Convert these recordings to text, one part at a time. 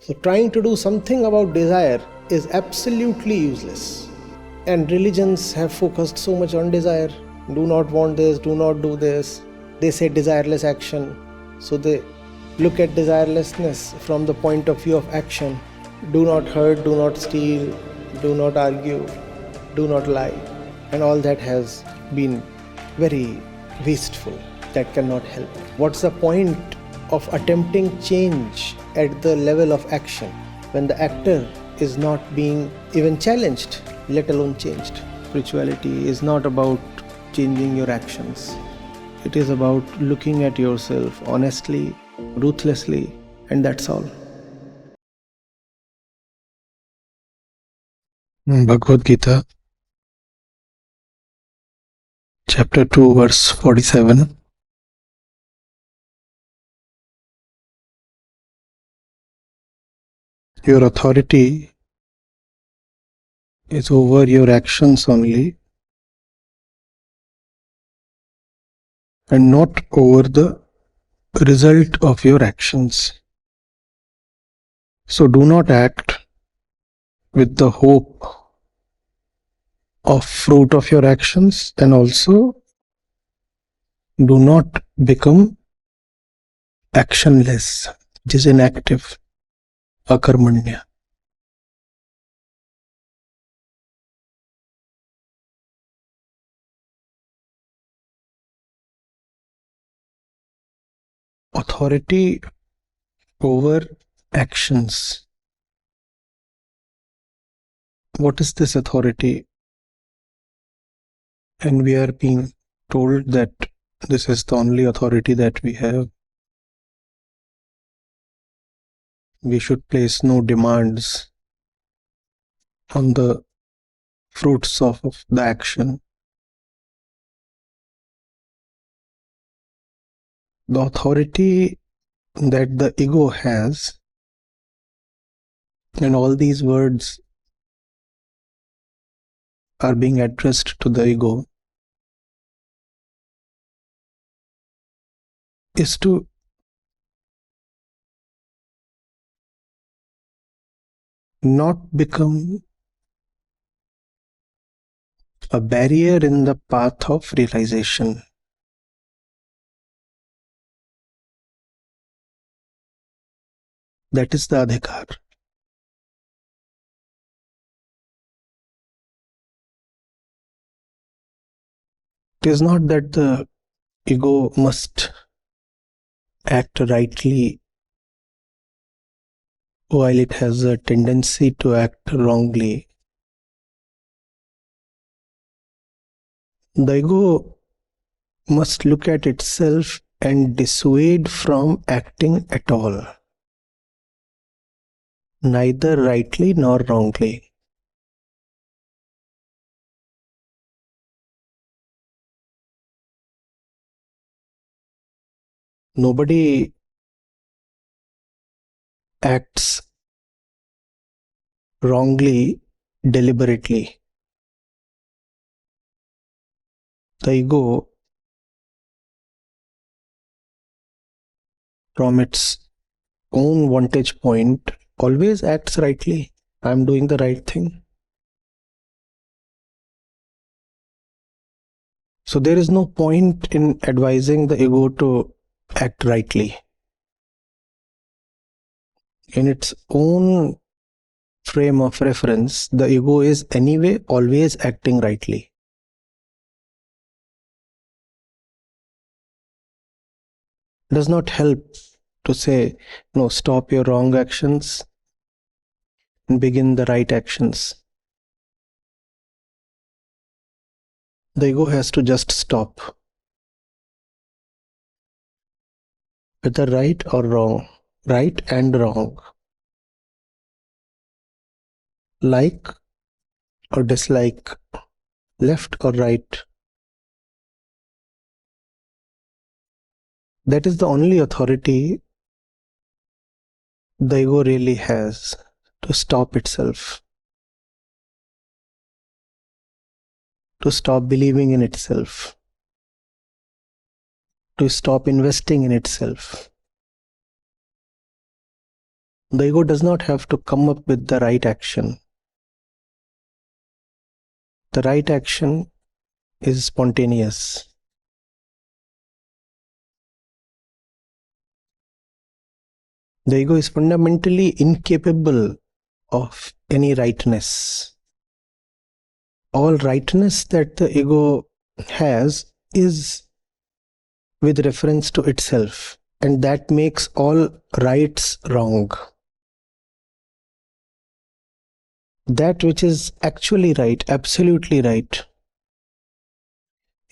So trying to do something about desire is absolutely useless. And religions have focused so much on desire. Do not want this, do not do this. They say desireless action. So they look at desirelessness from the point of view of action. Do not hurt, do not steal, do not argue, do not lie. And all that has been very wasteful. That cannot help. What's the point of attempting change at the level of action when the actor is not being even challenged, let alone changed? Spirituality is not about changing your actions. It is about looking at yourself honestly, ruthlessly, and that's all. Bhagavad Gita, chapter 2, verse 47. Your authority is over your actions only, and not over the result of your actions. So do not act with the hope of fruit of your actions, and also do not become actionless, which is inactive, Karmanye. Authority over actions. What is this authority? And we are being told that this is the only authority that we have. We should place no demands on the fruits of the action. The authority that the ego has, and all these words are being addressed to the ego, is to not become a barrier in the path of realization. That is the adhikar. It is not that the ego must act rightly while it has a tendency to act wrongly. The ego must look at itself and dissuade from acting at all, neither rightly nor wrongly. Nobody acts wrongly deliberately. The ego, from its own vantage point, always acts rightly. I am doing the right thing. So there is no point in advising the ego to act rightly. In its own frame of reference, the ego is anyway always acting rightly. It does not help to say, no, stop your wrong actions and begin the right actions. The ego has to just stop. Whether right or wrong, right and wrong, like or dislike, left or right. That is the only authority the ego really has, to stop itself, to stop believing in itself, to stop investing in itself. The ego does not have to come up with the right action. The right action is spontaneous. The ego is fundamentally incapable of any rightness. All rightness that the ego has is with reference to itself, and that makes all rights wrong. That which is actually right, absolutely right,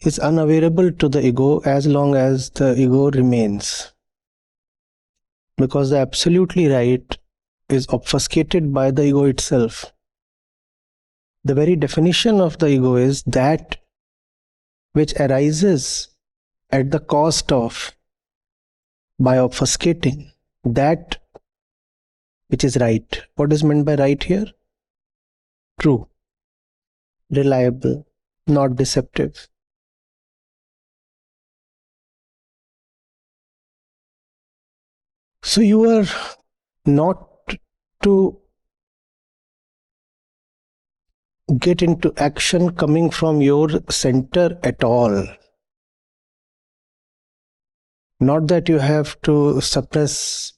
is unavailable to the ego as long as the ego remains. Because the absolutely right is obfuscated by the ego itself. The very definition of the ego is that which arises at the cost of, by obfuscating, that which is right. What is meant by right here? True, reliable, not deceptive. So you are not to get into action coming from your center at all. Not that you have to suppress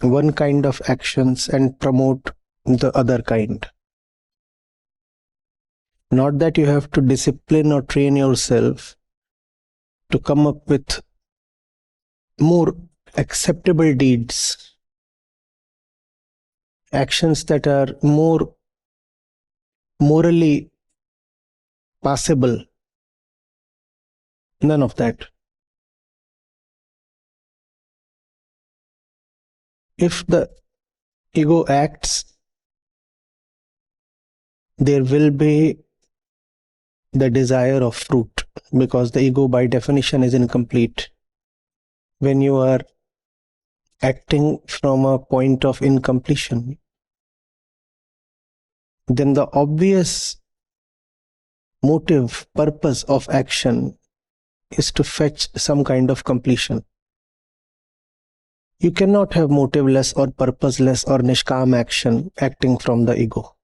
one kind of actions and promote the other kind. Not that you have to discipline or train yourself to come up with more acceptable deeds, actions that are more morally passable. None of that. If the ego acts, there will be the desire of fruit, because the ego by definition is incomplete. When you are acting from a point of incompletion, then the obvious motive, purpose of action is to fetch some kind of completion. You cannot have motiveless or purposeless or Nishkam action acting from the ego.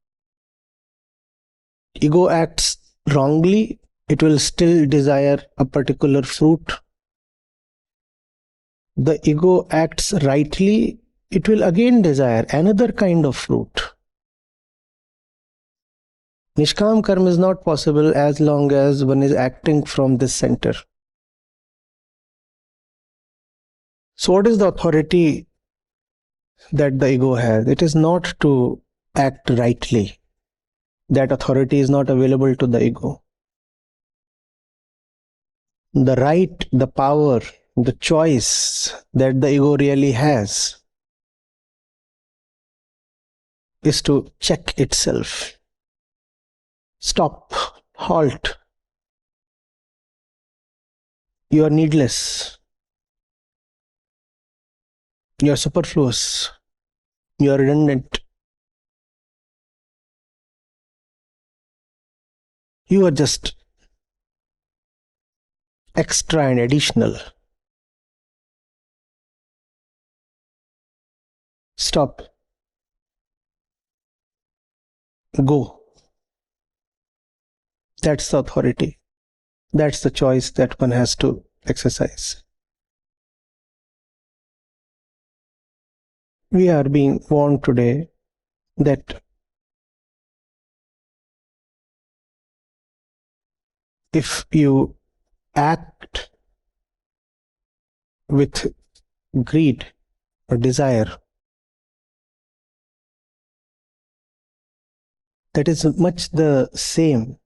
Ego acts wrongly, it will still desire a particular fruit. The ego acts rightly, it will again desire another kind of fruit. Nishkam Karma is not possible as long as one is acting from this center. So what is the authority that the ego has? It is not to act rightly. That authority is not available to the ego. The right, the power, the choice that the ego really has is to check itself. Stop, halt. You are needless. You are superfluous. You are redundant. You are just extra and additional. Stop. Go. That's the authority. That's the choice that one has to exercise. We are being warned today that if you act with greed or desire, that is much the same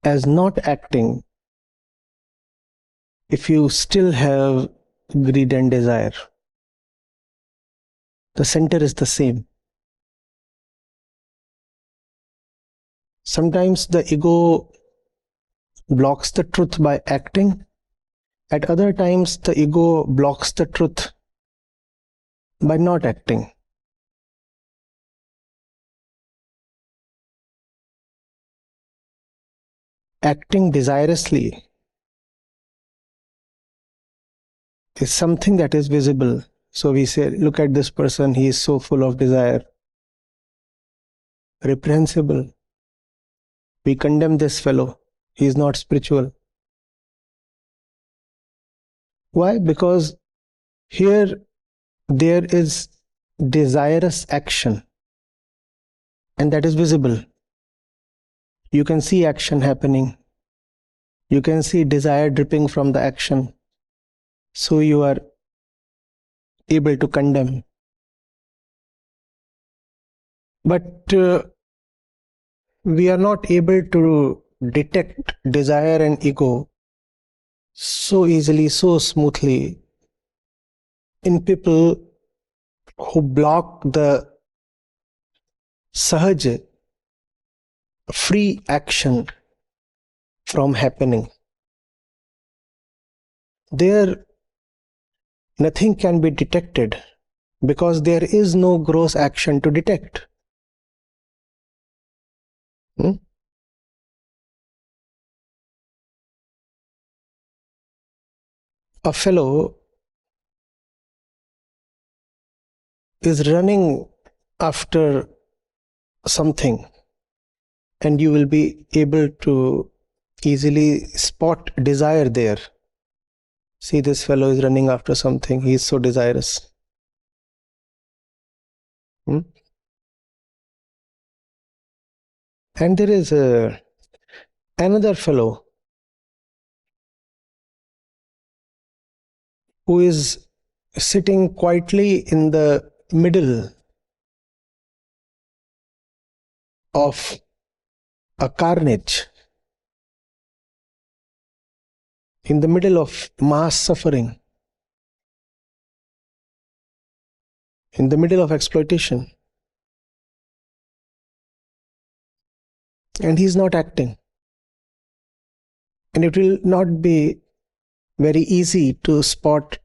as not acting if you still have greed and desire. The center is the same. Sometimes the ego blocks the truth by acting. At other times, the ego blocks the truth by not acting. Acting desirously is something that is visible. So we say, look at this person, he is so full of desire. Reprehensible. We condemn this fellow. He is not spiritual. Why? Because here there is desirous action, and that is visible. You can see action happening. You can see desire dripping from the action. So you are able to condemn. But we are not able to detect desire and ego so easily, so smoothly in people who block the sahaj, free action from happening. There, nothing can be detected because there is no gross action to detect. A fellow is running after something, and you will be able to easily spot desire there. See, this fellow is running after something, he is so desirous. And there is another fellow who is sitting quietly in the middle of a carnage, in the middle of mass suffering, in the middle of exploitation, and he is not acting. And it will not be very easy to spot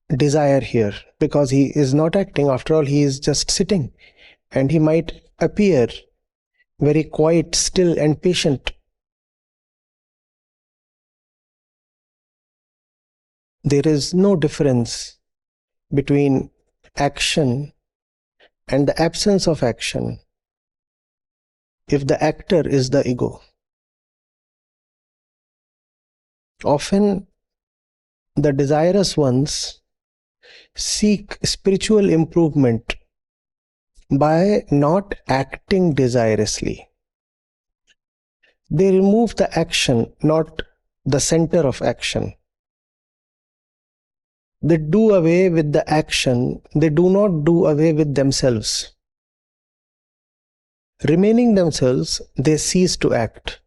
desire here because he is not acting. After all, he is just sitting, and he might appear very quiet, still, and patient. There is no difference between action and the absence of action if the actor is the ego. Often, the desirous ones seek spiritual improvement by not acting desirously. They remove the action, not the center of action. They do away with the action, they do not do away with themselves. Remaining themselves, they cease to act.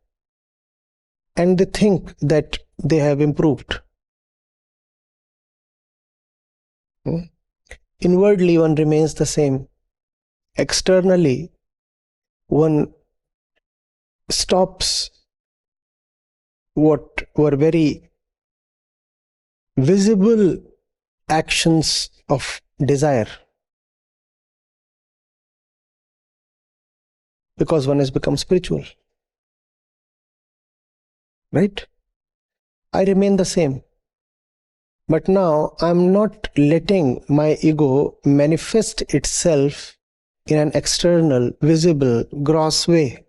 And they think that they have improved. Inwardly, one remains the same. Externally, one stops what were very visible actions of desire, because one has become spiritual. Right? I remain the same. But now I'm not letting my ego manifest itself in an external, visible, gross way.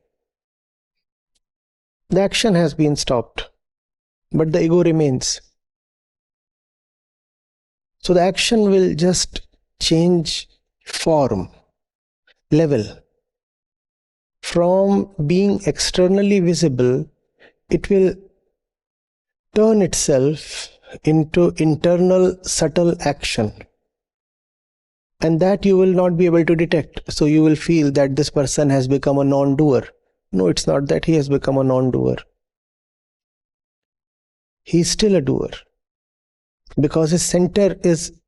The action has been stopped, but the ego remains. So the action will just change form, level. From being externally visible, it will turn itself into internal subtle action. And that you will not be able to detect. So you will feel that this person has become a non-doer. No, it's not that he has become a non-doer. He is still a doer. Because his center is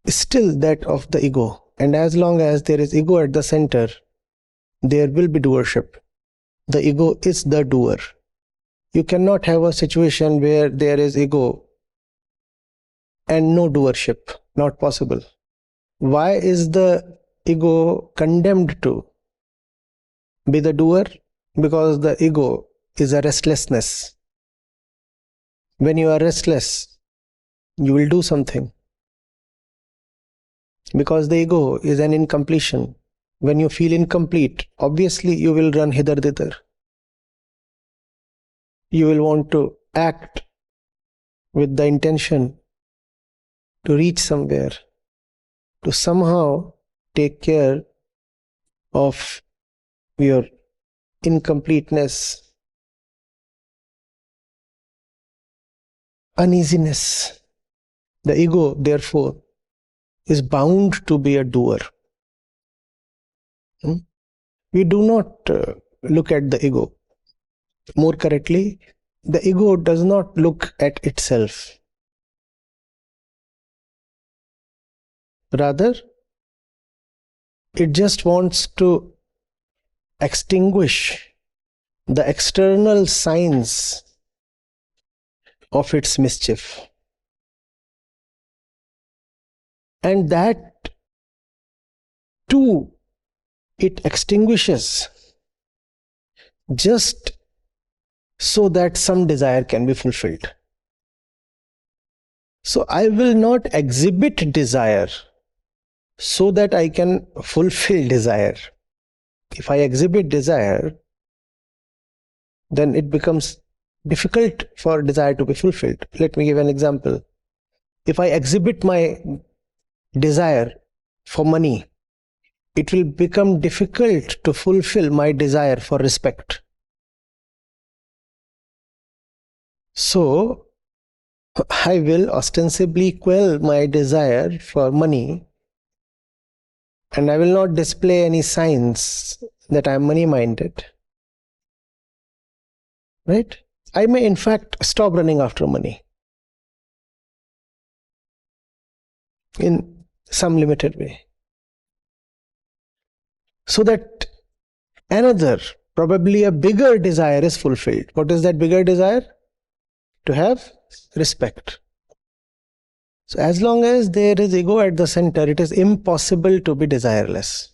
still that of the ego. And as long as there is ego at the center, there will be doership. The ego is the doer. You cannot have a situation where there is ego and no doership. Not possible. Why is the ego condemned to be the doer? Because the ego is a restlessness. When you are restless, you will do something. Because the ego is an incompletion. When you feel incomplete, obviously you will run hither thither. You will want to act with the intention to reach somewhere, to somehow take care of your incompleteness, uneasiness. The ego, therefore, is bound to be a doer. We do not look at the ego. More correctly, the ego does not look at itself. Rather, it just wants to extinguish the external signs of its mischief. And that too it extinguishes just so that some desire can be fulfilled. So I will not exhibit desire so that I can fulfill desire. If I exhibit desire, then it becomes difficult for desire to be fulfilled. Let me give an example. If I exhibit my desire for money, it will become difficult to fulfill my desire for respect. So, I will ostensibly quell my desire for money, and I will not display any signs that I am money-minded. Right? I may in fact stop running after money in some limited way, so that another, probably a bigger desire is fulfilled. What is that bigger desire? To have respect. So as long as there is ego at the center, it is impossible to be desireless.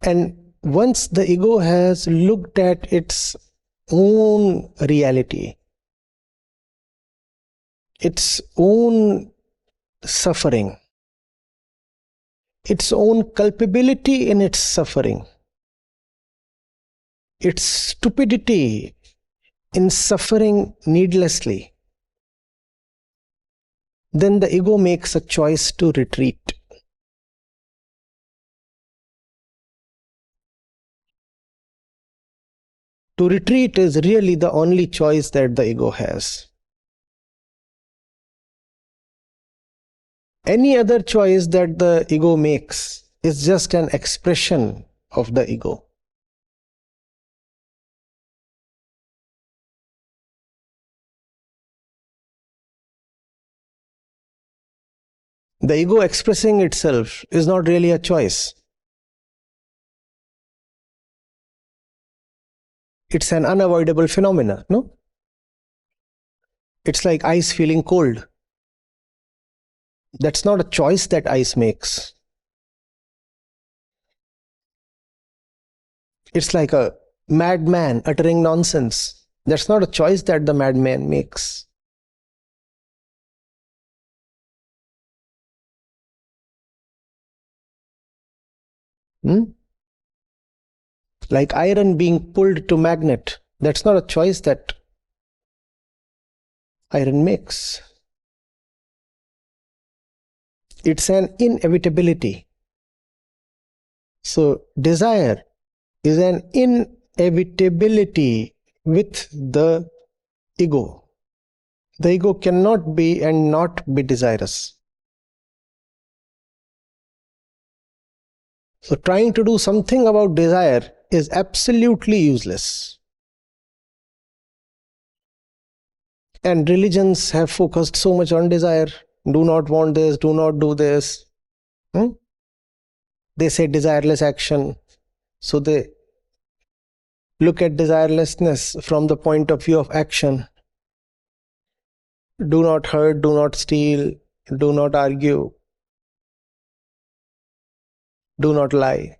And once the ego has looked at its own reality, its own suffering, its own culpability in its suffering, its stupidity in suffering needlessly, then the ego makes a choice to retreat. To retreat is really the only choice that the ego has. Any other choice that the ego makes is just an expression of the ego. The ego expressing itself is not really a choice. It's an unavoidable phenomenon, no? It's like ice feeling cold. That's not a choice that ice makes. It's like a madman uttering nonsense. That's not a choice that the madman makes. Like iron being pulled to magnet. That's not a choice that iron makes. It's an inevitability. So desire is an inevitability with the ego. The ego cannot be and not be desirous. So trying to do something about desire is absolutely useless. And religions have focused so much on desire. Do not want this, do not do this. They say desireless action. So they look at desirelessness from the point of view of action. Do not hurt, do not steal, do not argue, do not lie.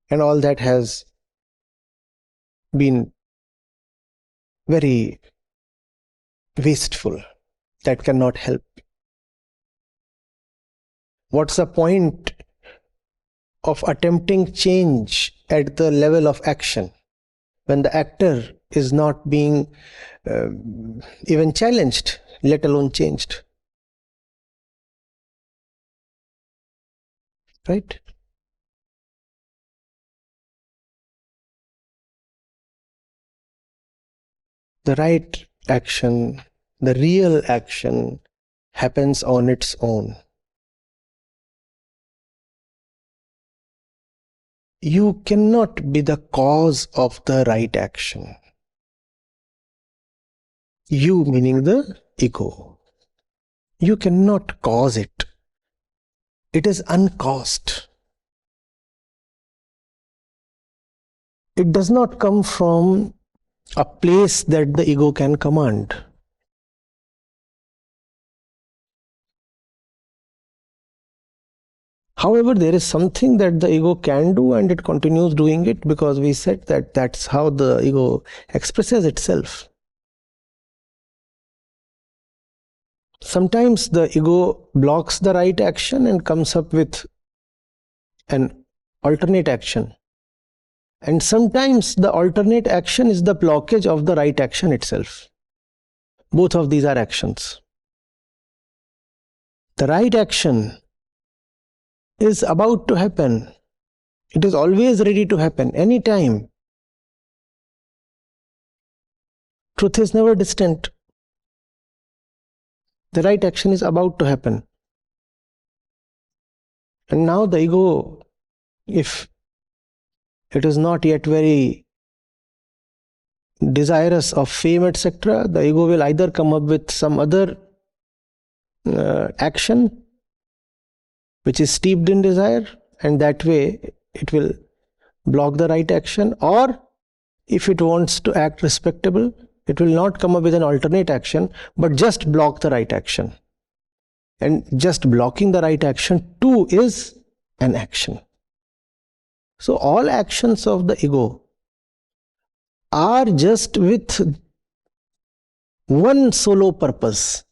And all that has been very wasteful. That cannot help. What's the point of attempting change at the level of action when the actor is not being even challenged, let alone changed? Right? The right action, the real action, happens on its own. You cannot be the cause of the right action. You, meaning the ego. You cannot cause it. It is uncaused. It does not come from a place that the ego can command. However, there is something that the ego can do, and it continues doing it because we said that that's how the ego expresses itself. Sometimes the ego blocks the right action and comes up with an alternate action. And sometimes the alternate action is the blockage of the right action itself. Both of these are actions. The right action is about to happen. It is always ready to happen, anytime. Truth is never distant. The right action is about to happen. And now the ego, if it is not yet very desirous of fame, etc., the ego will either come up with some other action which is steeped in desire, and that way it will block the right action. Or if it wants to act respectable, it will not come up with an alternate action, but just block the right action. And just blocking the right action too is an action. So all actions of the ego are just with one solo purpose,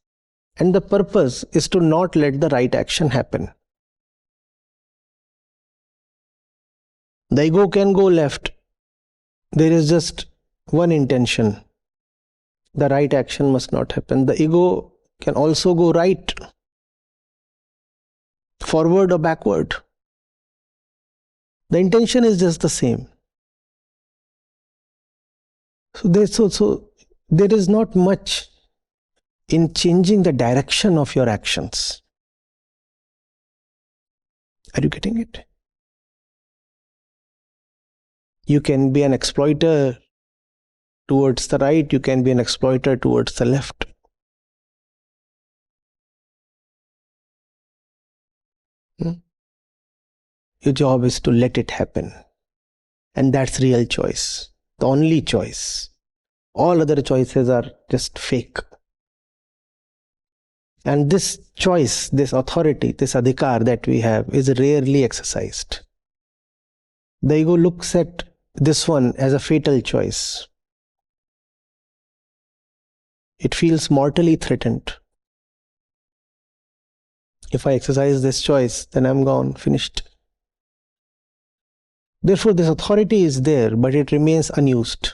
and the purpose is to not let the right action happen. The ego can go left. There is just one intention. The right action must not happen. The ego can also go right, forward or backward. The intention is just the same. So there is not much in changing the direction of your actions. Are you getting it? You can be an exploiter towards the right, you can be an exploiter towards the left. Your job is to let it happen. And that's real choice. The only choice. All other choices are just fake. And this choice, this authority, this adhikar that we have is rarely exercised. The ego looks at this one as a fatal choice. It feels mortally threatened. If I exercise this choice, then I'm gone, finished. Therefore, this authority is there, but it remains unused.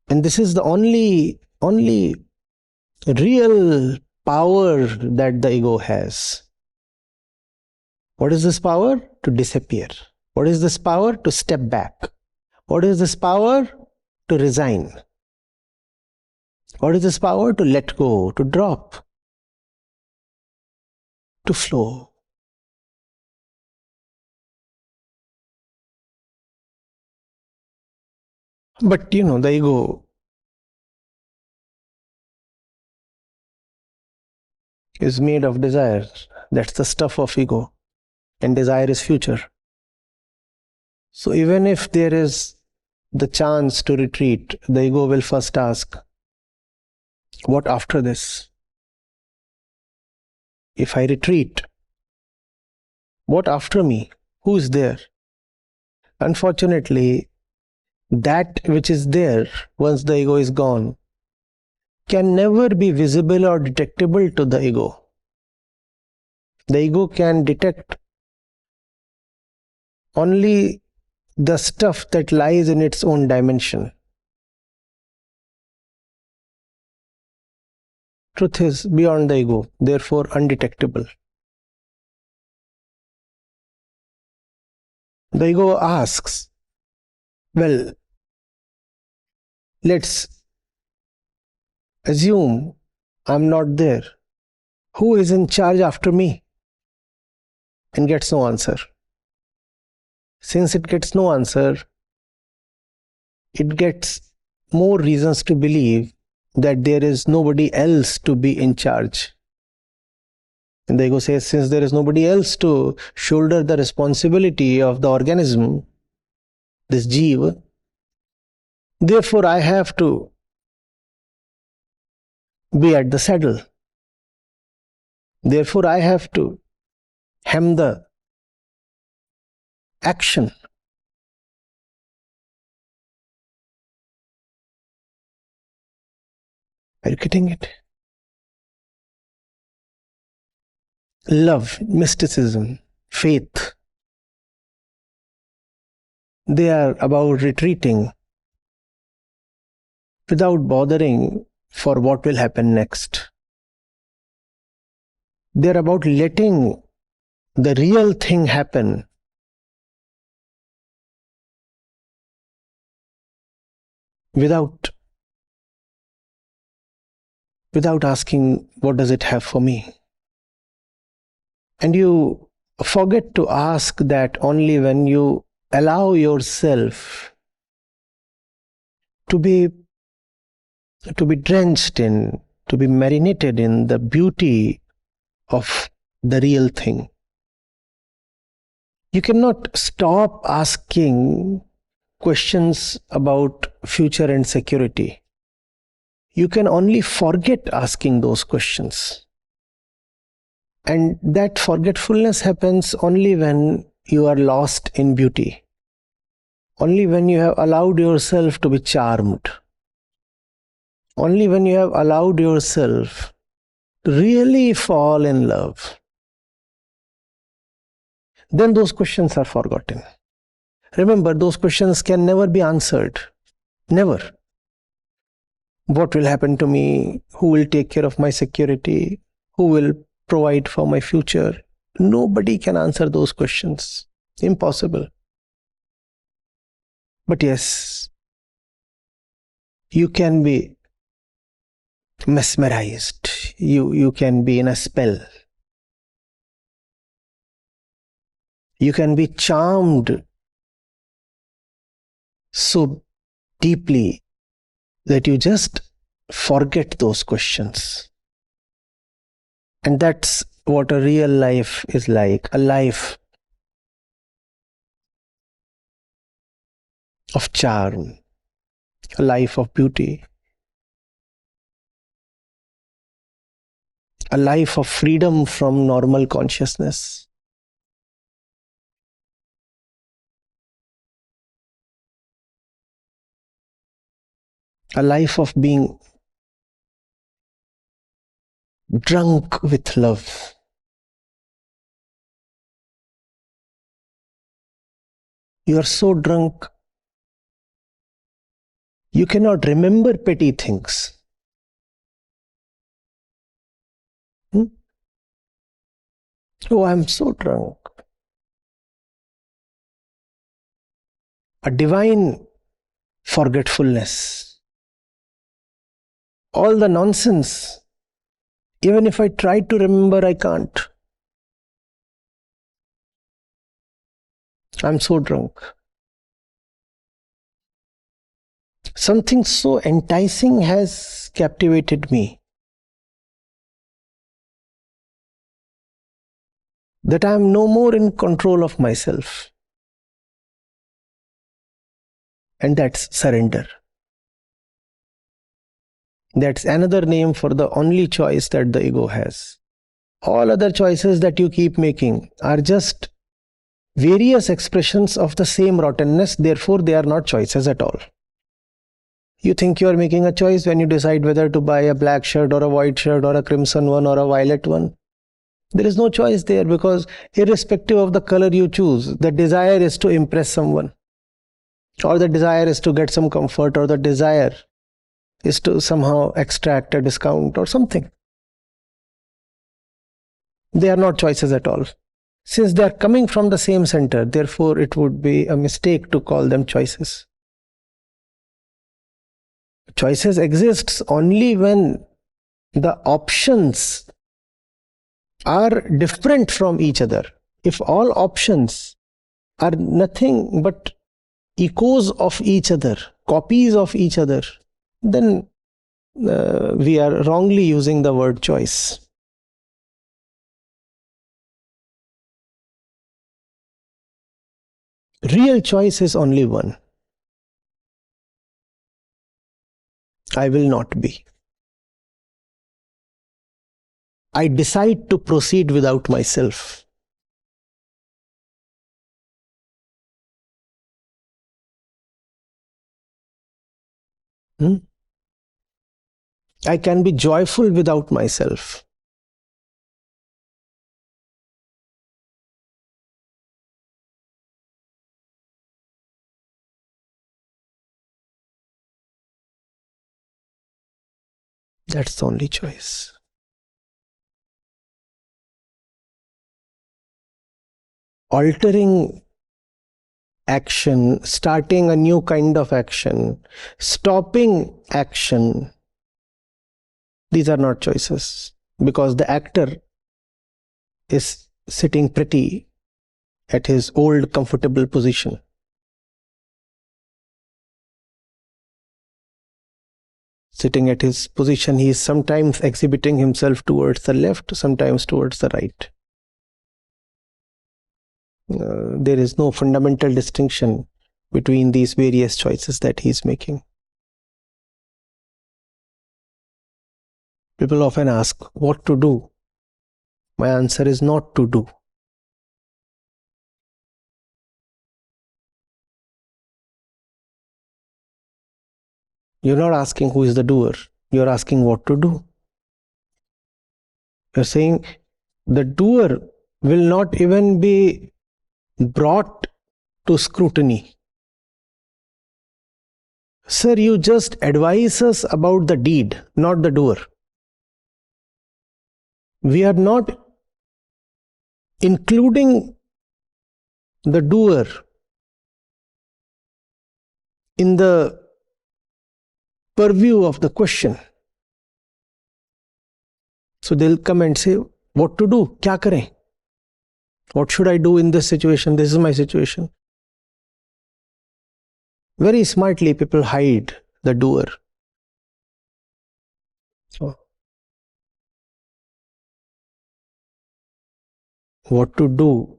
And this is the only real power that the ego has. What is this power? To disappear. What is this power? To step back. What is this power? To resign. What is this power? To let go, to drop, to flow. But the ego is made of desire. That's the stuff of ego. And desire is future. So even if there is the chance to retreat, the ego will first ask, what after this? If I retreat, what after me? Who is there? Unfortunately, that which is there once the ego is gone can never be visible or detectable to the ego. The ego can detect only the stuff that lies in its own dimension. Truth is beyond the ego, therefore undetectable. The ego asks, well, let's assume I'm not there. Who is in charge after me? And gets no answer. Since it gets no answer, it gets more reasons to believe that there is nobody else to be in charge. And the ego says, since there is nobody else to shoulder the responsibility of the organism, this jiva, therefore I have to be at the saddle. Therefore I have to hem the action. Are you getting it? Love, mysticism, faith, they are about retreating without bothering for what will happen next. They are about letting the real thing happen without asking, what does it have for me? And you forget to ask that only when you allow yourself to be drenched in, to be marinated in the beauty of the real thing. You cannot stop asking questions about future and security. You can only forget asking those questions. And that forgetfulness happens only when you are lost in beauty. Only when you have allowed yourself to be charmed. Only when you have allowed yourself to really fall in love. Then those questions are forgotten. Remember, those questions can never be answered. Never. What will happen to me? Who will take care of my security? Who will provide for my future? Nobody can answer those questions. Impossible. But yes, you can be mesmerized. You can be in a spell. You can be charmed so deeply that you just forget those questions. And that's what a real life is like, a life of charm, a life of beauty, a life of freedom from normal consciousness. A life of being drunk with love. You are so drunk, you cannot remember petty things. Oh, I'm so drunk. A divine forgetfulness. All the nonsense, even if I try to remember, I can't. I'm so drunk. Something so enticing has captivated me that I am no more in control of myself. And that's surrender. That's another name for the only choice that the ego has. All other choices that you keep making are just various expressions of the same rottenness, therefore they are not choices at all. You think you are making a choice when you decide whether to buy a black shirt or a white shirt or a crimson one or a violet one. There is no choice there, because irrespective of the color you choose, the desire is to impress someone, or the desire is to get some comfort, or the desire is to somehow extract a discount or something. They are not choices at all. Since they are coming from the same center, therefore it would be a mistake to call them choices. Choices exists only when the options are different from each other. If all options are nothing but echoes of each other, copies of each other, then we are wrongly using the word choice. Real choice is only one. I will not be. I decide to proceed without myself. I can be joyful without myself. That's the only choice. Altering action, starting a new kind of action, stopping action, these are not choices, because the actor is sitting pretty at his old comfortable position. Sitting at his position, he is sometimes exhibiting himself towards the left, sometimes towards the right. There is no fundamental distinction between these various choices that he is making. People often ask, what to do? My answer is not to do. You're not asking who is the doer. You're asking what to do. You're saying the doer will not even be brought to scrutiny. Sir, you just advise us about the deed, not the doer. We are not including the doer in the purview of the question. So they'll come and say, what to do? Kya kare? What should I do in this situation? This is my situation. Very smartly, people hide the doer. What to do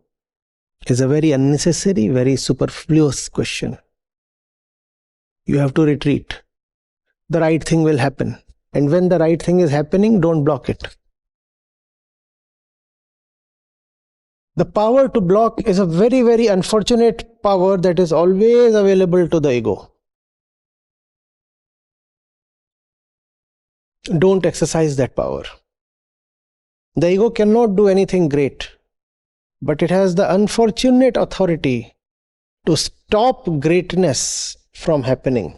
is a very unnecessary, very superfluous question. You have to retreat. The right thing will happen. And when the right thing is happening, don't block it. The power to block is a very, very unfortunate power that is always available to the ego. Don't exercise that power. The ego cannot do anything great, but it has the unfortunate authority to stop greatness from happening.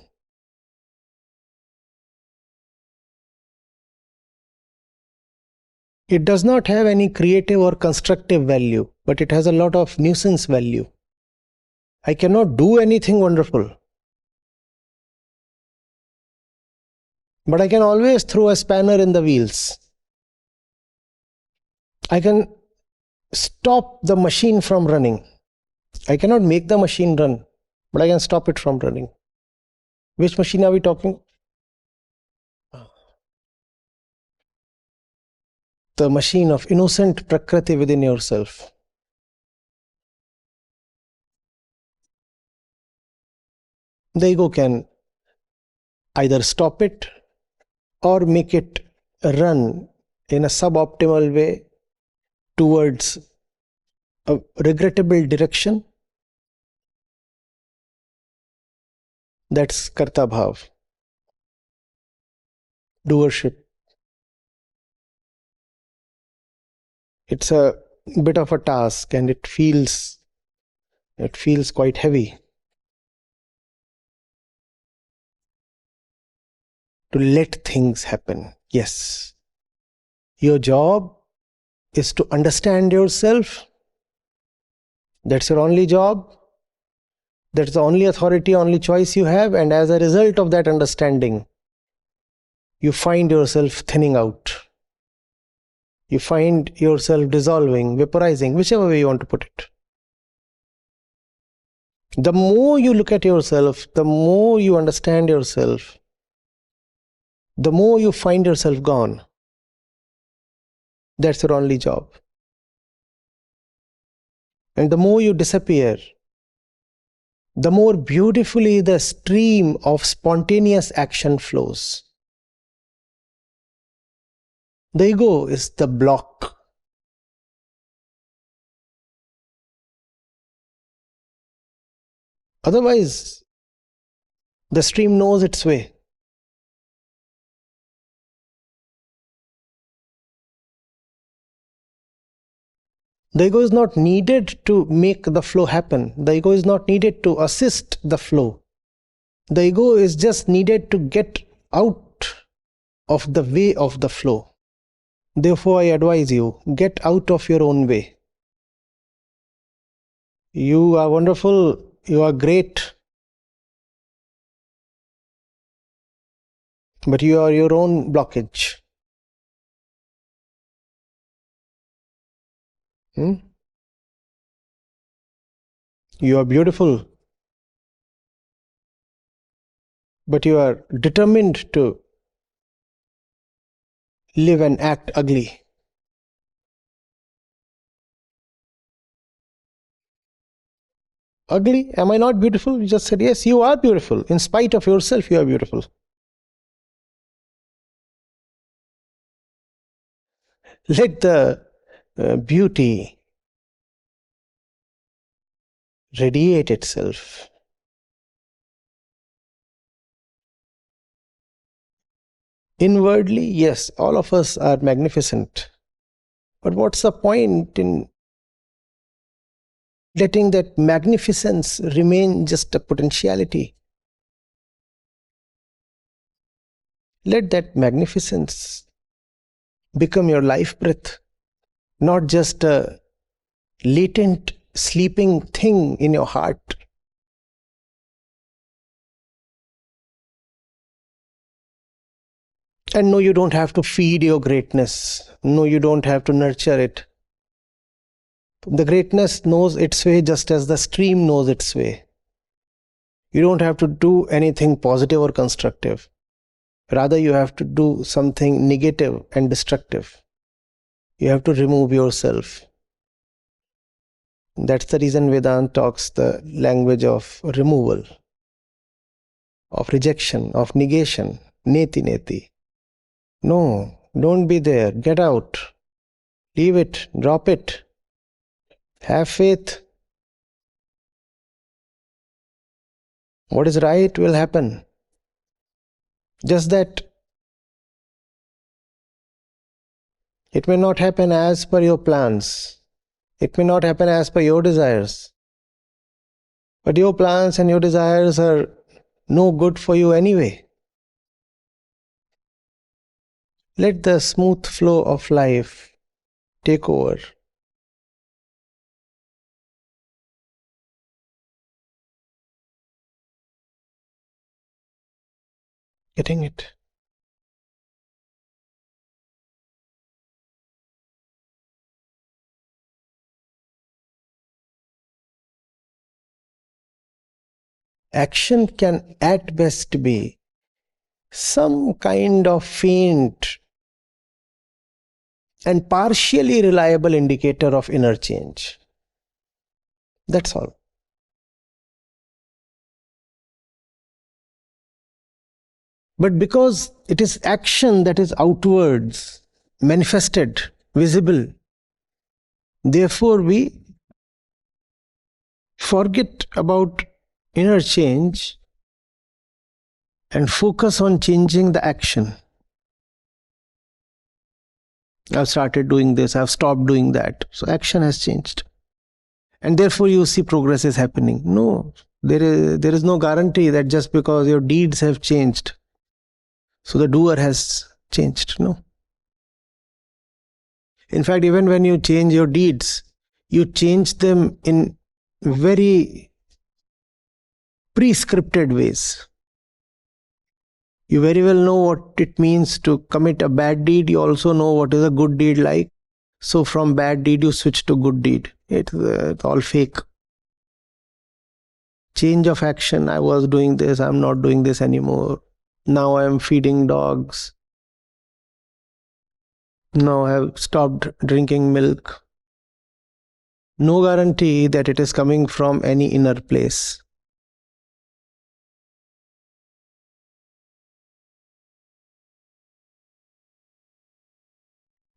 It does not have any creative or constructive value, but it has a lot of nuisance value. I cannot do anything wonderful, but I can always throw a spanner in the wheels. I can stop the machine from running. I cannot make the machine run, but I can stop it from running. Which machine are we talking? The machine of innocent Prakriti within yourself. The ego can either stop it or make it run in a suboptimal way towards a regrettable direction, that's karta bhav, doership. It's a bit of a task and it feels quite heavy to let things happen. Yes, your job is to understand yourself. That's your only job. That's the only authority, only choice you have. And as a result of that understanding, you find yourself thinning out. You find yourself dissolving, vaporizing, whichever way you want to put it. The more you look at yourself, the more you understand yourself, the more you find yourself gone. That's your only job. And the more you disappear, the more beautifully the stream of spontaneous action flows. The ego is the block. Otherwise, the stream knows its way. The ego is not needed to make the flow happen. The ego is not needed to assist the flow. The ego is just needed to get out of the way of the flow. Therefore, I advise you, get out of your own way. You are wonderful. You are great. But you are your own blockage. You are beautiful. But you are determined to live and act ugly. Ugly? Am I not beautiful? You just said, yes, you are beautiful. In spite of yourself, you are beautiful. Let the beauty radiate itself. Inwardly, yes, all of us are magnificent. But what's the point in letting that magnificence remain just a potentiality? Let that magnificence become your life breath, not just a latent sleeping thing in your heart. And no, you don't have to feed your greatness. No, you don't have to nurture it. The greatness knows its way just as the stream knows its way. You don't have to do anything positive or constructive. Rather, you have to do something negative and destructive. You have to remove yourself. That's the reason Vedanta talks the language of removal, of rejection, of negation, neti neti. No, don't be there. Get out. Leave it. Drop it. Have faith. What is right will happen. Just that it may not happen as per your plans. It may not happen as per your desires. But your plans and your desires are no good for you anyway. Let the smooth flow of life take over. Getting it? Action can at best be some kind of faint and partially reliable indicator of inner change. That's all. But because it is action that is outwards, manifested, visible, therefore we forget about inner change and focus on changing the action. I've started doing this, I've stopped doing that. So action has changed. And therefore you see progress is happening. No, there is no guarantee that just because your deeds have changed, so the doer has changed. No. In fact, even when you change your deeds, you change them in very prescripted ways. You very well know what it means to commit a bad deed. You also know what is a good deed like. So from bad deed, you switch to good deed. It's all fake. Change of action. I was doing this. I'm not doing this anymore. Now I'm feeding dogs. Now I have stopped drinking milk. No guarantee that it is coming from any inner place.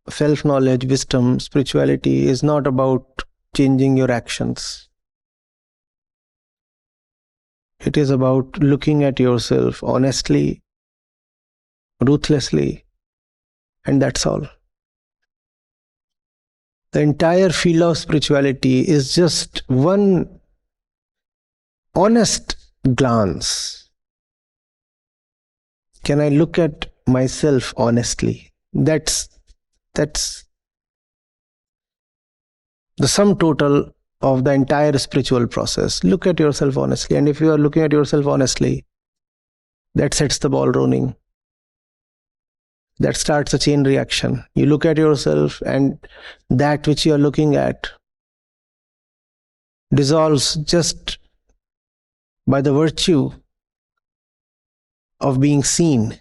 Self-knowledge, wisdom, spirituality is not about changing your actions. It is about looking at yourself honestly, ruthlessly, and that's all. The entire field of spirituality is just one honest glance. Can I look at myself honestly? That's the sum total of the entire spiritual process. Look at yourself honestly. And if you are looking at yourself honestly, that sets the ball rolling. That starts a chain reaction. You look at yourself and that which you are looking at dissolves just by the virtue of being seen.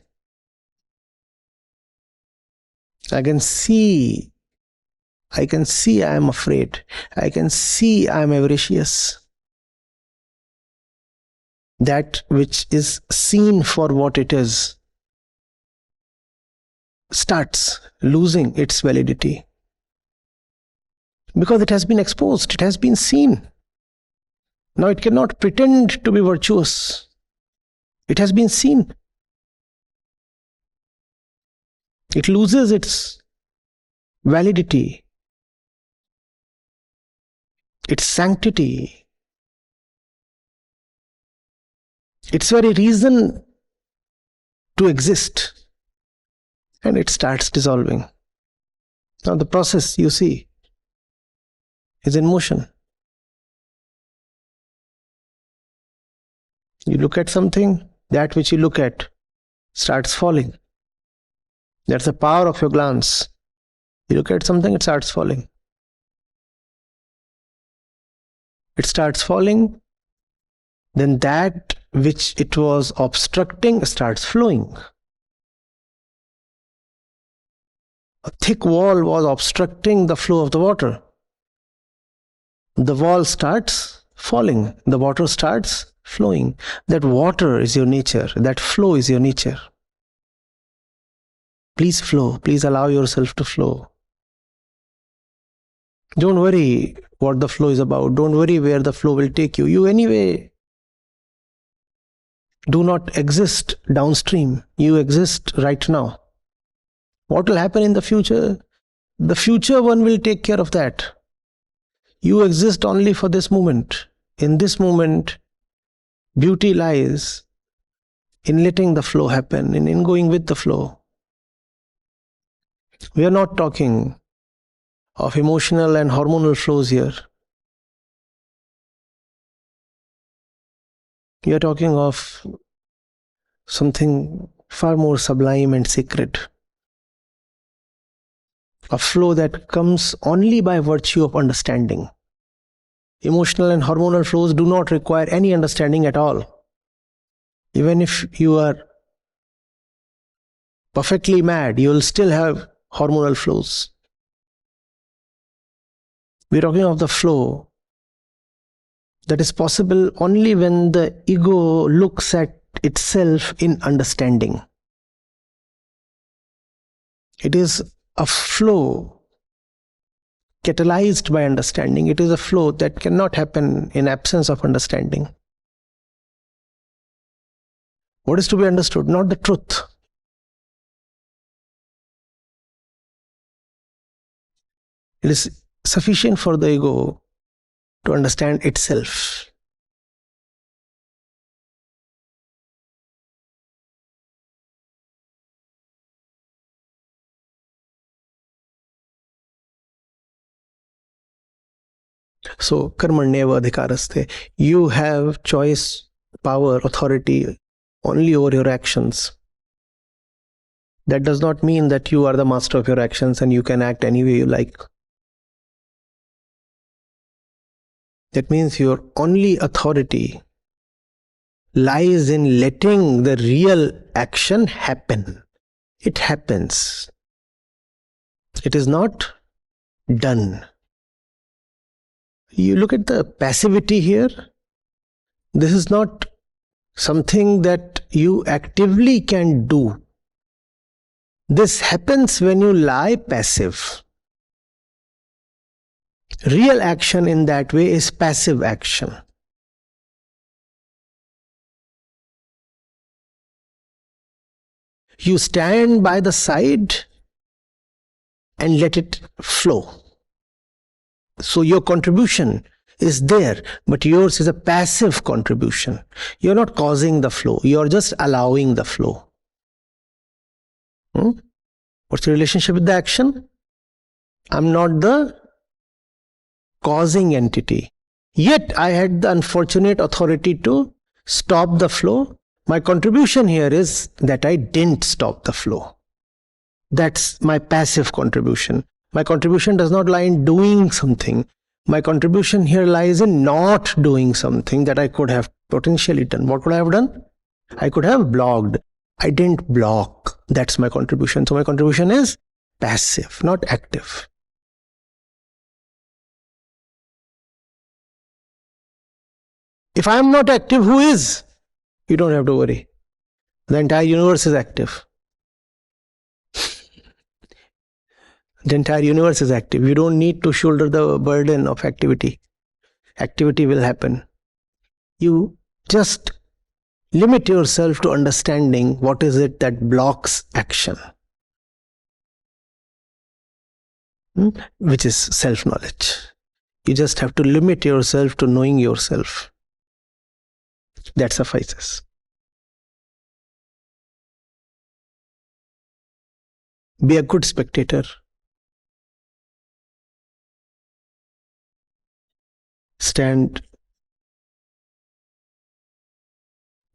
I can see I am afraid. I can see I am avaricious. That which is seen for what it is starts losing its validity. Because it has been exposed, it has been seen. Now it cannot pretend to be virtuous. It has been seen. It loses its validity, its sanctity, its very reason to exist, and it starts dissolving. Now the process, you see, is in motion. You look at something, that which you look at starts falling. That's the power of your glance. You look at something, it starts falling. It starts falling, then that which it was obstructing starts flowing. A thick wall was obstructing the flow of the water. The wall starts falling, the water starts flowing. That water is your nature, that flow is your nature. Please flow, please allow yourself to flow. Don't worry what the flow is about. Don't worry where the flow will take you. You anyway do not exist downstream. You exist right now. What will happen in the future? The future one will take care of that. You exist only for this moment. In this moment, beauty lies in letting the flow happen, in going with the flow. We are not talking of emotional and hormonal flows here. We are talking of something far more sublime and sacred. A flow that comes only by virtue of understanding. Emotional and hormonal flows do not require any understanding at all. Even if you are perfectly mad, you will still have hormonal flows. We are talking of the flow that is possible only when the ego looks at itself in understanding. It is a flow catalyzed by understanding. It is a flow that cannot happen in absence of understanding. What is to be understood? Not the truth. It is sufficient for the ego to understand itself. So, Karmanye Vadhikaraste, you have choice, power, authority only over your actions. That does not mean that you are the master of your actions and you can act any way you like. That means your only authority lies in letting the real action happen. It happens. It is not done. You look at the passivity here. This is not something that you actively can do. This happens when you lie passive. Real action in that way is passive action. You stand by the side and let it flow. So your contribution is there, but yours is a passive contribution. You're not causing the flow, you're just allowing the flow. What's the relationship with the action? I'm not the causing entity. Yet I had the unfortunate authority to stop the flow. My contribution here is that I didn't stop the flow. That's my passive contribution. My contribution does not lie in doing something. My contribution here lies in not doing something that I could have potentially done. What could I have done? I could have blocked. I didn't block. That's my contribution. So my contribution is passive, not active. If I am not active, who is? You don't have to worry. The entire universe is active. The entire universe is active. You don't need to shoulder the burden of activity. Activity will happen. You just limit yourself to understanding what is it that blocks action, which is self-knowledge. You just have to limit yourself to knowing yourself. That suffices. Be a good spectator. Stand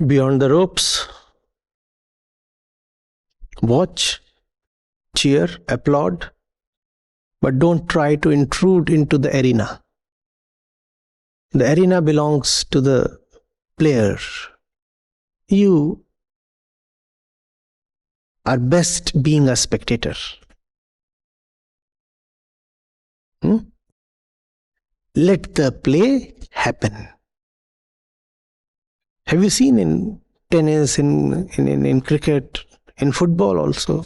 beyond the ropes. Watch, cheer, applaud, but don't try to intrude into the arena. The arena belongs to the player. You are best being a spectator. Let the play happen. Have you seen in tennis, in cricket, in football also?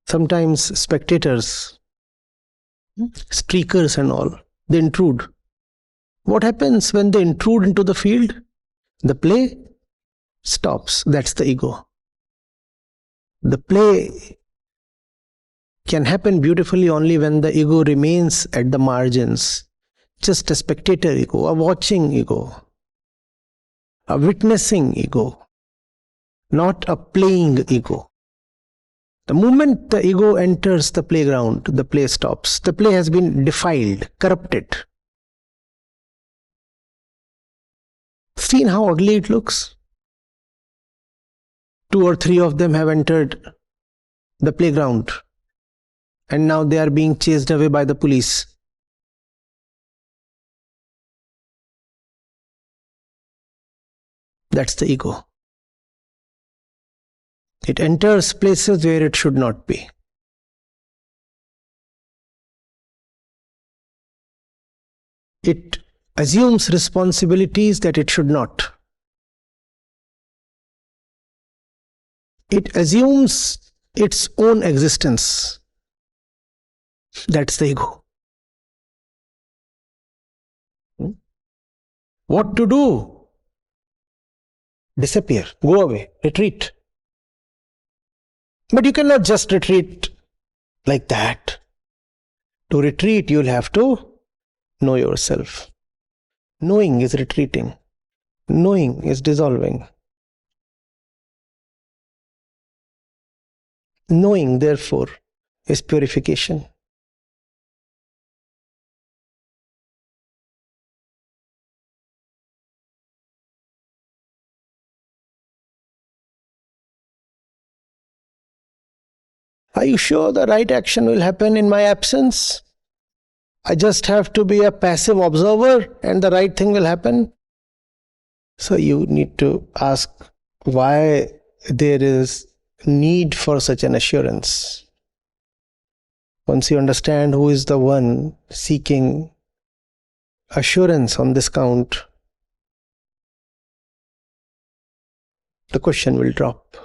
Sometimes spectators, streakers and all, they intrude. What happens when they intrude into the field? The play stops. That's the ego. The play can happen beautifully only when the ego remains at the margins. Just a spectator ego, a watching ego, a witnessing ego, not a playing ego. The moment the ego enters the playground, the play stops. The play has been defiled, corrupted. Seen how ugly it looks? 2 or 3 of them have entered the playground and now they are being chased away by the police. That's the ego. It enters places where it should not be. It assumes responsibilities that it should not. It assumes its own existence. That's the ego. What to do? Disappear, go away, retreat. But you cannot just retreat like that. To retreat, you'll have to know yourself. Knowing is retreating. Knowing is dissolving. Knowing, therefore, is purification. Are you sure the right action will happen in my absence? I just have to be a passive observer and the right thing will happen? So you need to ask why there is need for such an assurance. Once you understand who is the one seeking assurance on this count, the question will drop.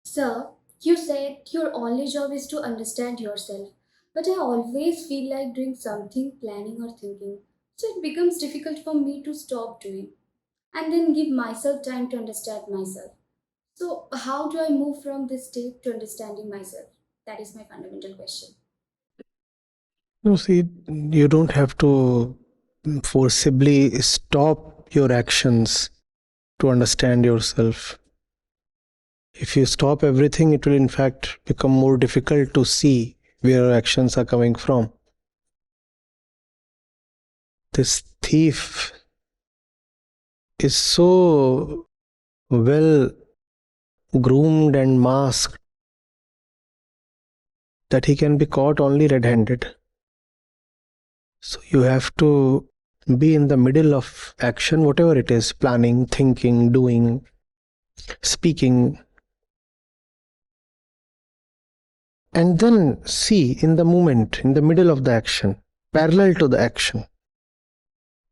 Sir, you said your only job is to understand yourself, but I always feel like doing something, planning or thinking, so it becomes difficult for me to stop doing and then give myself time to understand myself. So, how do I move from this state to understanding myself? That is my fundamental question. You see, you don't have to forcibly stop your actions to understand yourself. If you stop everything, it will in fact become more difficult to see where your actions are coming from. This thief is so well groomed and masked that he can be caught only red-handed. So you have to be in the middle of action, whatever it is, planning, thinking, doing, speaking, and then see in the moment, in the middle of the action, parallel to the action,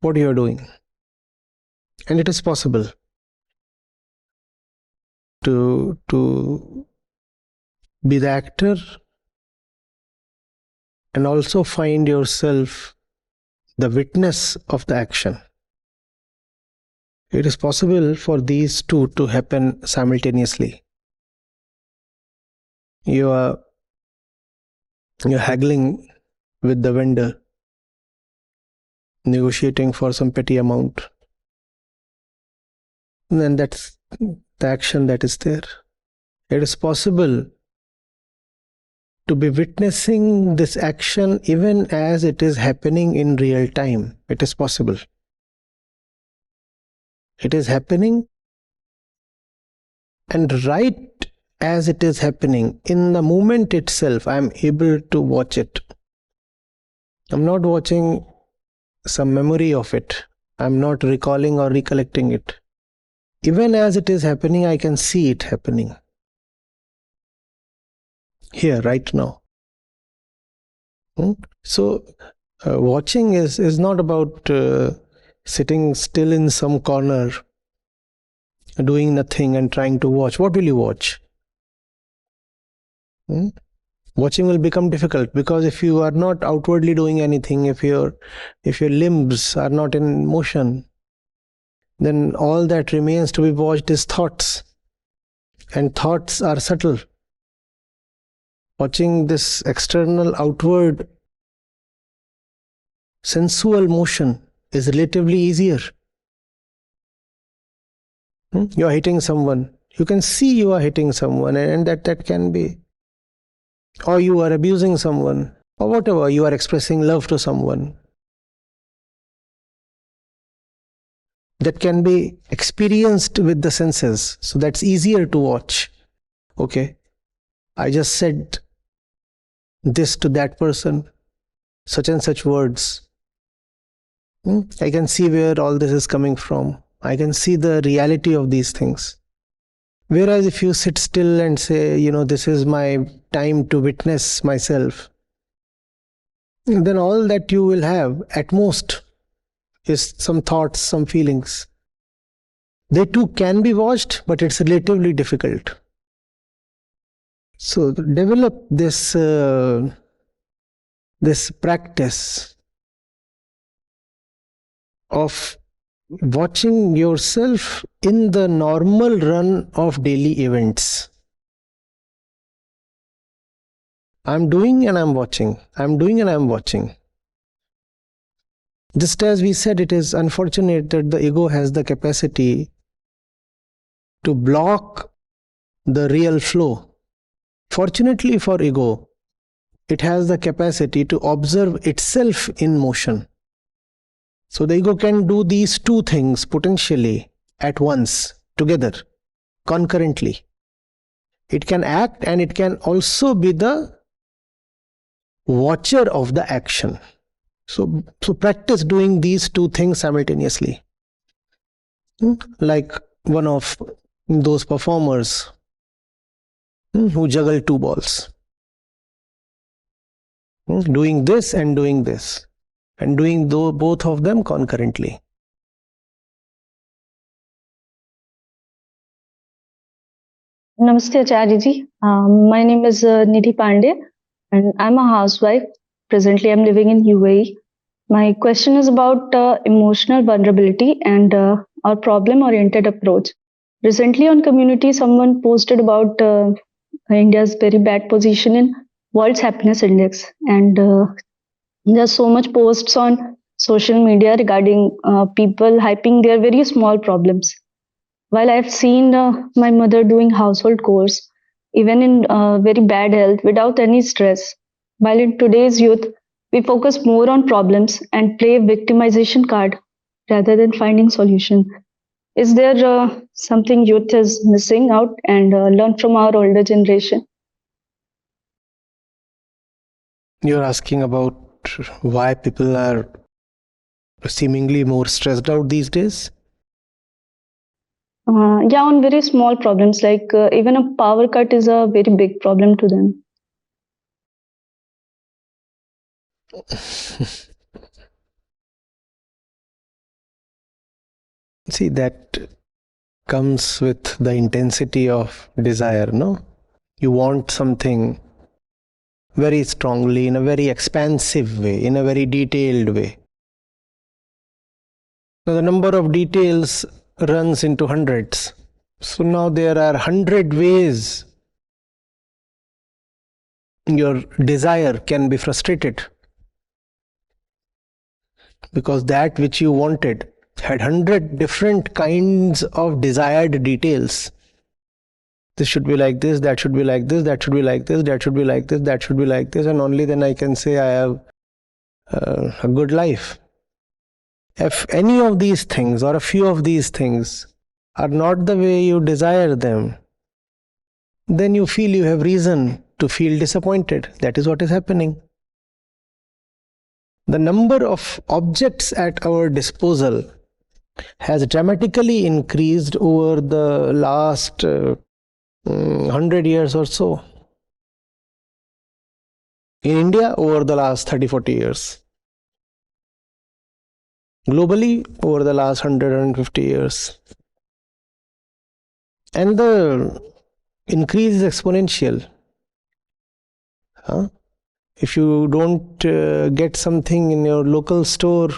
what you are doing. And it is possible to be the actor and also find yourself the witness of the action. It is possible for these two to happen simultaneously. You're haggling with the vendor, negotiating for some petty amount. And then that's the action that is there. It is possible to be witnessing this action even as it is happening in real time. It is possible. It is happening, and right as it is happening, in the moment itself, I am able to watch it. I'm not watching some memory of it. I'm not recalling or recollecting it. Even as it is happening, I can see it happening. Here, right now. So, watching is not about sitting still in some corner, doing nothing and trying to watch. What will you watch? Watching will become difficult because if you are not outwardly doing anything, if your limbs are not in motion, then all that remains to be watched is thoughts. And thoughts are subtle. Watching this external, outward, sensual motion is relatively easier. You are hitting someone. You can see you are hitting someone, and that can be. Or you are abusing someone, or whatever, you are expressing love to someone. That can be experienced with the senses, so that's easier to watch. Okay, I just said this to that person, such and such words. I can see where all this is coming from. I can see the reality of these things. Whereas if you sit still and say, this is my time to witness myself, then all that you will have at most is some thoughts, some feelings. They too can be watched, but it's relatively difficult. So develop this practice of watching yourself in the normal run of daily events. I'm doing and I'm watching. I'm doing and I'm watching. Just as we said, it is unfortunate that the ego has the capacity to block the real flow. Fortunately for ego, it has the capacity to observe itself in motion. So the ego can do these two things potentially at once, together, concurrently. It can act and it can also be the watcher of the action. So practice doing these two things simultaneously. Like one of those performers who juggle two balls. Doing this and doing this. And doing both of them concurrently. Namaste Acharya ji. My name is Nidhi Pandey and I'm a housewife. Presently I'm living in UAE. My question is about emotional vulnerability and our problem-oriented approach. Recently on community, someone posted about India's very bad position in World's Happiness Index, and there's so much posts on social media regarding people hyping their very small problems. While I've seen my mother doing household chores, even in very bad health, without any stress, while in today's youth, we focus more on problems and play victimization card rather than finding solution. Is there something youth is missing out and learn from our older generation? You're asking about why people are seemingly more stressed out these days? Yeah, on very small problems, like even a power cut is a very big problem to them. See, that comes with the intensity of desire, no? You want something very strongly, in a very expansive way, in a very detailed way. So the number of details runs into hundreds. So now there are 100 ways your desire can be frustrated, because that which you wanted had 100 different kinds of desired details. This should be like this, that should be like this, that should be like this, that should be like this, that should be like this, and only then I can say I have a good life. If any of these things or a few of these things are not the way you desire them, then you feel you have reason to feel disappointed. That is what is happening. The number of objects at our disposal has dramatically increased over the last 100 years or so. In India, over the last 30-40 years. Globally, over the last 100-150 years. And the increase is exponential. If you don't get something in your local store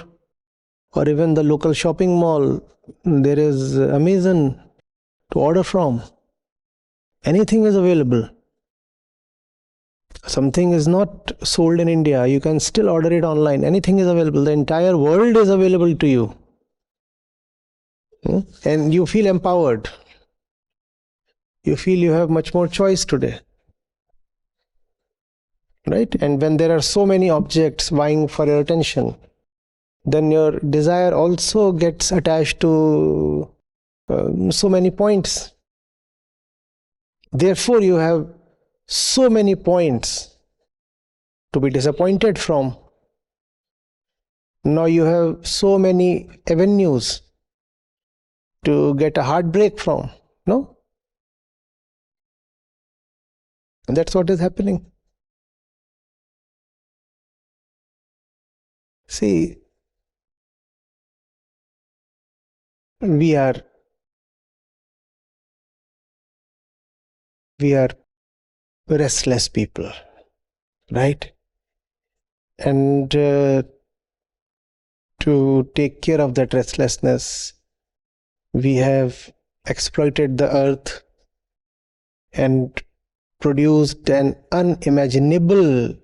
or even the local shopping mall, there is Amazon to order from. Anything is available. Something is not sold in India, you can still order it online. Anything is available. The entire world is available to you. And you feel empowered. You feel you have much more choice today. Right? And when there are so many objects vying for your attention, then your desire also gets attached to so many points. Therefore, you have so many points to be disappointed from. Now you have so many avenues to get a heartbreak from, no? And that's what is happening. See, we are we are restless people, right? And to take care of that restlessness, we have exploited the earth and produced an unimaginable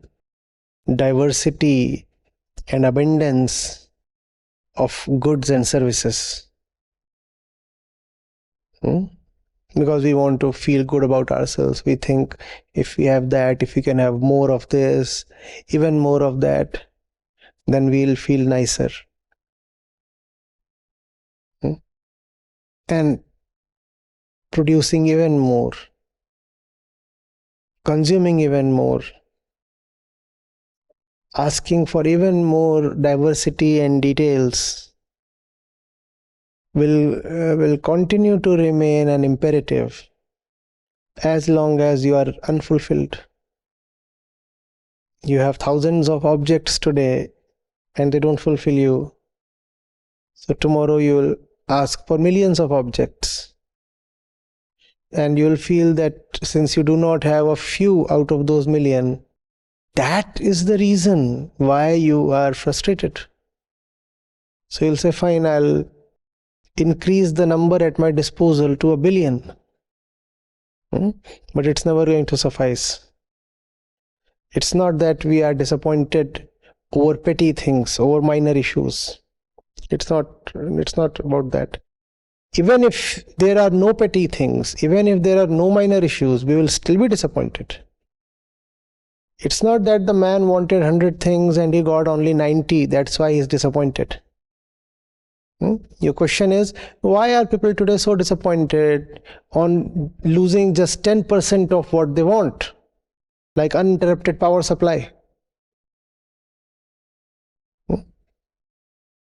diversity and abundance of goods and services. Because we want to feel good about ourselves. We think if we have that, if we can have more of this, even more of that, then we'll feel nicer. And producing even more, consuming even more, asking for even more diversity and details will continue to remain an imperative as long as you are unfulfilled. You have thousands of objects today and they don't fulfill you. So tomorrow you will ask for millions of objects. And you will feel that since you do not have a few out of those million, that is the reason why you are frustrated. So you'll say, fine, I'll increase the number at my disposal to 1 billion. But it's never going to suffice. It's not that we are disappointed over petty things, over minor issues. It's not about that. Even if there are no petty things, even if there are no minor issues, we will still be disappointed. It's not that the man wanted 100 things and he got only 90, that's why he's disappointed. Your question is, why are people today so disappointed on losing just 10% of what they want, like uninterrupted power supply?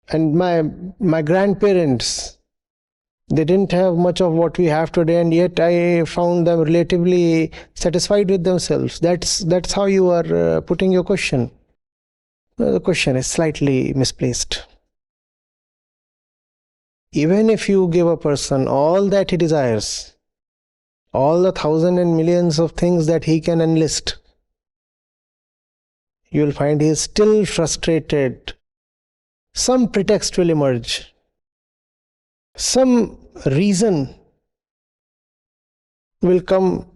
And my grandparents, they didn't have much of what we have today, and yet I found them relatively satisfied with themselves. That's how you are putting your question. The question is slightly misplaced. Even if you give a person all that he desires, all the thousands and millions of things that he can enlist, you will find he is still frustrated. Some pretext will emerge. Some reason will come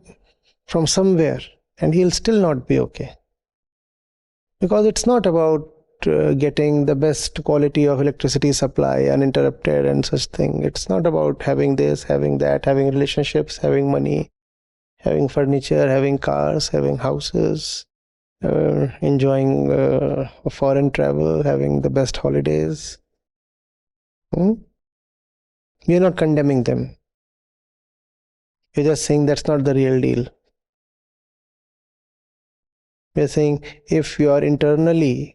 from somewhere and he'll still not be okay. Because it's not about getting the best quality of electricity supply uninterrupted and such thing. It's not about having this, having that, having relationships, having money, having furniture, having cars, having houses, enjoying foreign travel, having the best holidays. We're not condemning them. We're just saying that's not the real deal. We're saying if you are internally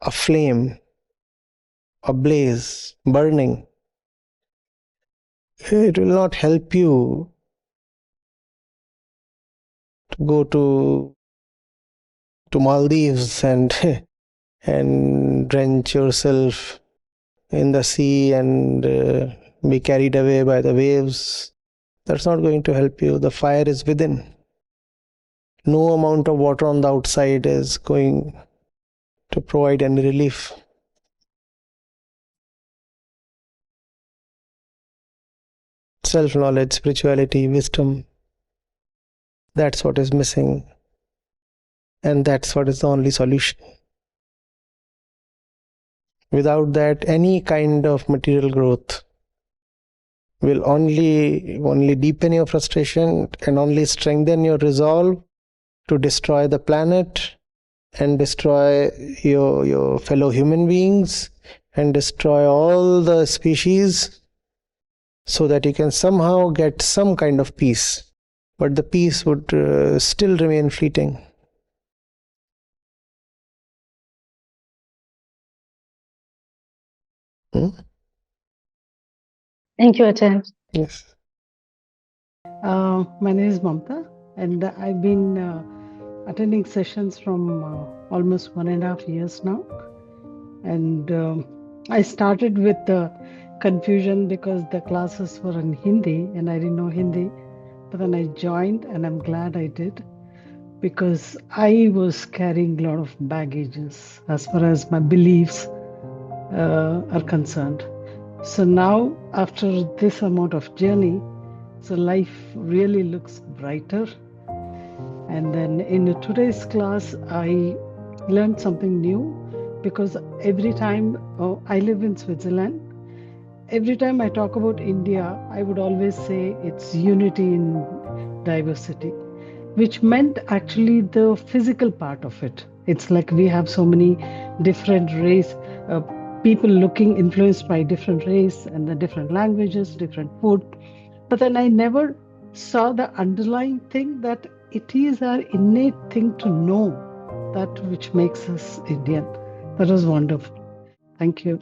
aflame, ablaze, burning, it will not help you to go to Maldives and drench yourself in the sea and be carried away by the waves. That's not going to help you. The fire is within. No amount of water on the outside is going to provide any relief. Self-knowledge, spirituality, wisdom, that's what is missing. And that's what is the only solution. Without that, any kind of material growth will only deepen your frustration and only strengthen your resolve to destroy the planet and destroy your fellow human beings and destroy all the species so that you can somehow get some kind of peace. But the peace would still remain fleeting. Thank you, Acharya. Yes. My name is Mamta, and I've been attending sessions from almost 1.5 years now. And I started with confusion because the classes were in Hindi and I didn't know Hindi. But then I joined, and I'm glad I did, because I was carrying a lot of baggages as far as my beliefs are concerned. So now, after this amount of journey, so life really looks brighter. And then in today's class, I learned something new, because every time I live in Switzerland, every time I talk about India, I would always say it's unity in diversity, which meant actually the physical part of it. It's like we have so many different race, people looking influenced by different race and the different languages, different food. But then I never saw the underlying thing, that it is our innate thing to know that which makes us Indian. That was wonderful. Thank you.